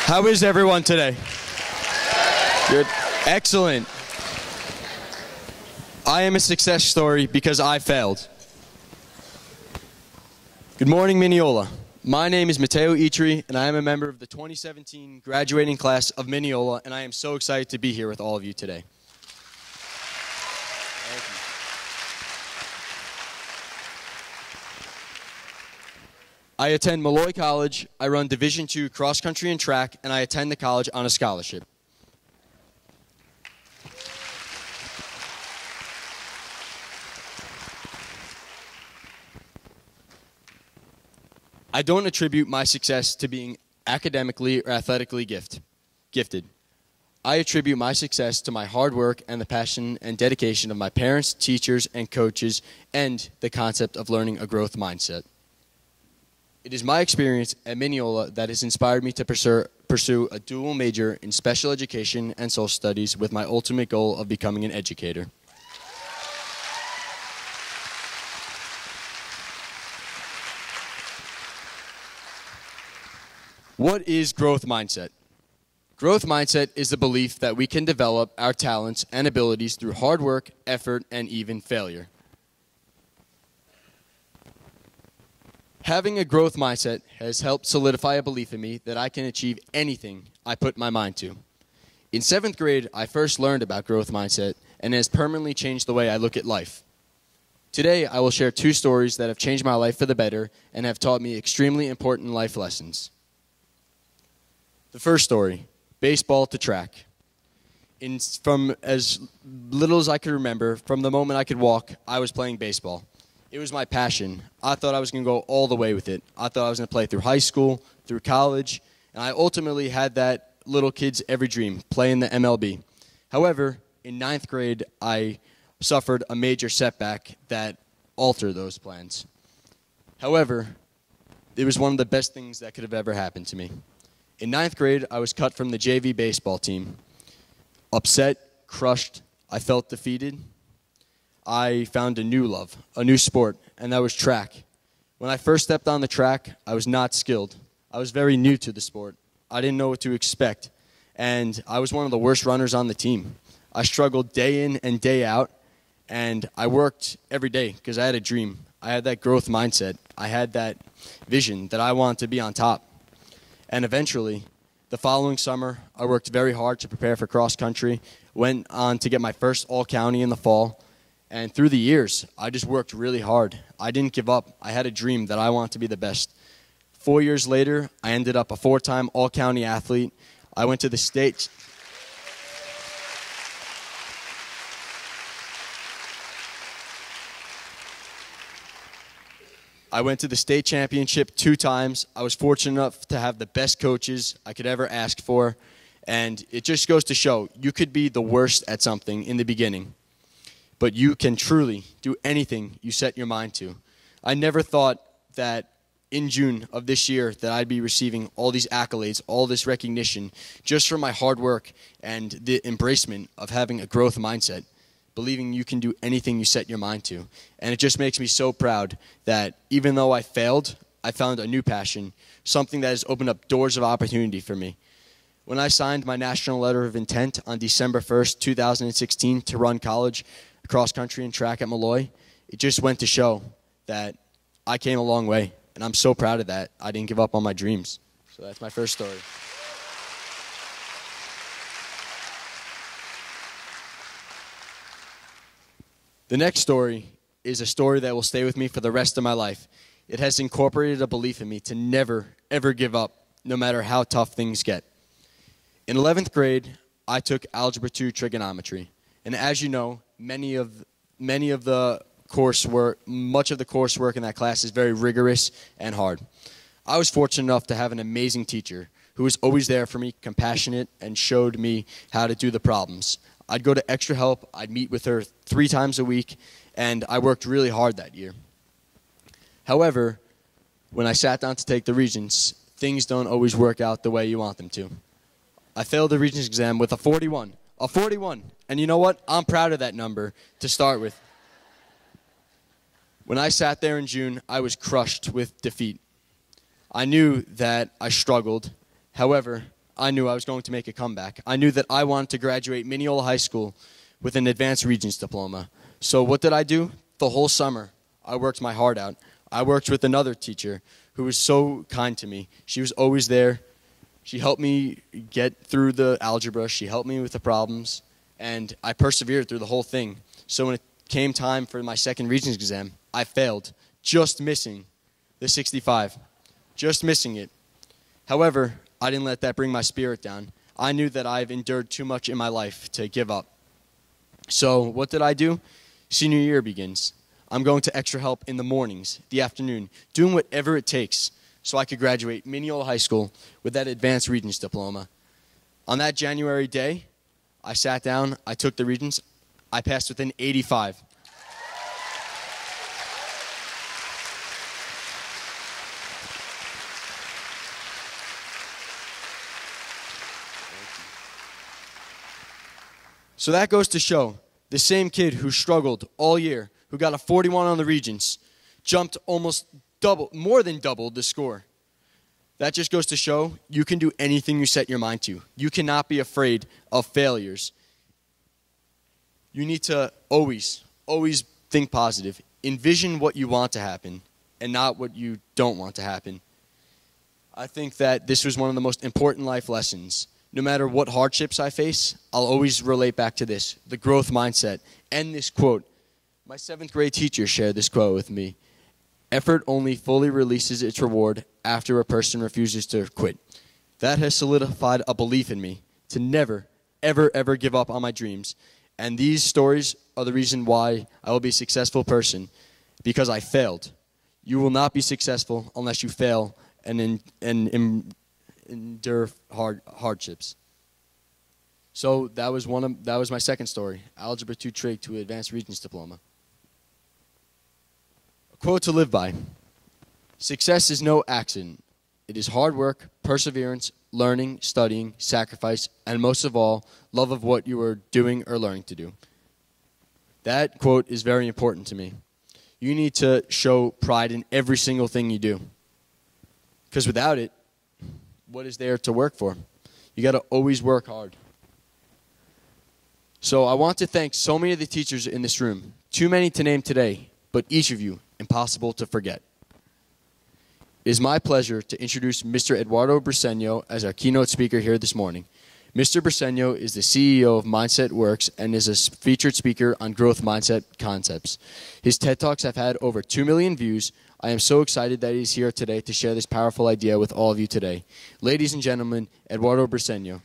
How is everyone today? Good. Excellent. I am a success story because I failed. Good morning, Mineola. My name is Matteo Itri, and I am a member of the 2017 graduating class of Mineola, and I am so excited to be here with all of you today. I attend Malloy College, I run Division II cross country and track, and I attend the college on a scholarship. I don't attribute my success to being academically or athletically gifted. I attribute my success to my hard work and the passion and dedication of my parents, teachers, and coaches, and the concept of learning a growth mindset. It is my experience at Mineola that has inspired me to pursue a dual major in special education and social studies with my ultimate goal of becoming an educator. What is growth mindset? Growth mindset is the belief that we can develop our talents and abilities through hard work, effort, and even failure. Having a growth mindset has helped solidify a belief in me that I can achieve anything I put my mind to. In 7th grade, I first learned about growth mindset, and it has permanently changed the way I look at life. Today, I will share 2 stories that have changed my life for the better and have taught me extremely important life lessons. The first story, baseball to track. From as little as I could remember, from the moment I could walk, I was playing baseball. It was my passion. I thought I was going to go all the way with it. I thought I was going to play through high school, through college, and I ultimately had that little kid's every dream, play in the MLB. However, in 9th grade, I suffered a major setback that altered those plans. However, it was one of the best things that could have ever happened to me. In 9th grade, I was cut from the JV baseball team. Upset, crushed, I felt defeated. I found a new love, a new sport, and that was track. When I first stepped on the track, I was not skilled. I was very new to the sport. I didn't know what to expect, and I was one of the worst runners on the team. I struggled day in and day out, and I worked every day because I had a dream. I had that growth mindset. I had that vision that I wanted to be on top. And eventually, the following summer, I worked very hard to prepare for cross country, went on to get my first all-county in the fall, and through the years, I just worked really hard. I didn't give up. I had a dream that I wanted to be the best. 4 years later, I ended up a 4-time all-county athlete. I went to the state. I went to the state championship 2 times. I was fortunate enough to have the best coaches I could ever ask for. And it just goes to show, you could be the worst at something in the beginning, but you can truly do anything you set your mind to. I never thought that in June of this year that I'd be receiving all these accolades, all this recognition, just for my hard work and the embracement of having a growth mindset, believing you can do anything you set your mind to. And it just makes me so proud that even though I failed, I found a new passion, something that has opened up doors of opportunity for me. When I signed my national letter of intent on December 1st, 2016 to run college, cross country and track at Malloy, it just went to show that I came a long way, and I'm so proud of that. I didn't give up on my dreams. So that's my first story. The next story is a story that will stay with me for the rest of my life. It has incorporated a belief in me to never, ever give up, no matter how tough things get. In 11th grade, I took Algebra 2 trigonometry. And as you know, much of the coursework in that class is very rigorous and hard. I was fortunate enough to have an amazing teacher who was always there for me, compassionate, and showed me how to do the problems. I'd go to extra help. I'd meet with her 3 times a week, and I worked really hard that year. However, when I sat down to take the Regents, things don't always work out the way you want them to. I failed the Regents exam with a 41. A 41. And you know what? I'm proud of that number to start with. When I sat there in June, I was crushed with defeat. I knew that I struggled. However, I knew I was going to make a comeback. I knew that I wanted to graduate Mineola High School with an advanced Regents diploma. So what did I do? The whole summer, I worked my heart out. I worked with another teacher who was so kind to me. She was always there. She helped me get through the algebra. She helped me with the problems. And I persevered through the whole thing. So when it came time for my second Regents exam, I failed, just missing the 65, just missing it. However, I didn't let that bring my spirit down. I knew that I've endured too much in my life to give up. So what did I do? Senior year begins. I'm going to extra help in the mornings, the afternoon, doing whatever it takes so I could graduate Mineola High School with that advanced Regents diploma. On that January day, I sat down, I took the Regents, I passed with an 85. So that goes to show the same kid who struggled all year, who got a 41 on the Regents, jumped almost double, more than doubled the score. That just goes to show you can do anything you set your mind to. You cannot be afraid of failures. You need to always think positive. Envision what you want to happen and not what you don't want to happen. I think that this was one of the most important life lessons. No matter what hardships I face, I'll always relate back to this, the growth mindset, and this quote. My 7th grade teacher shared this quote with me. Effort only fully releases its reward after a person refuses to quit. That has solidified a belief in me to never, ever give up on my dreams. And these stories are the reason why I will be a successful person, because I failed. You will not be successful unless you fail and endure hardships. So that was my second story, Algebra 2 Trig to Advanced Regents diploma. A quote to live by. Success is no accident. It is hard work, perseverance, learning, studying, sacrifice, and most of all, love of what you are doing or learning to do. That quote is very important to me. You need to show pride in every single thing you do. Because without it, what is there to work for? You got to always work hard. So I want to thank so many of the teachers in this room. Too many to name today, but each of you, impossible to forget. It is my pleasure to introduce Mr. Eduardo Briseño as our keynote speaker here this morning. Mr. Briseño is the CEO of Mindset Works and is a featured speaker on growth mindset concepts. His TED Talks have had over 2 million views. I am so excited that he's here today to share this powerful idea with all of you today. Ladies and gentlemen, Eduardo Briseño.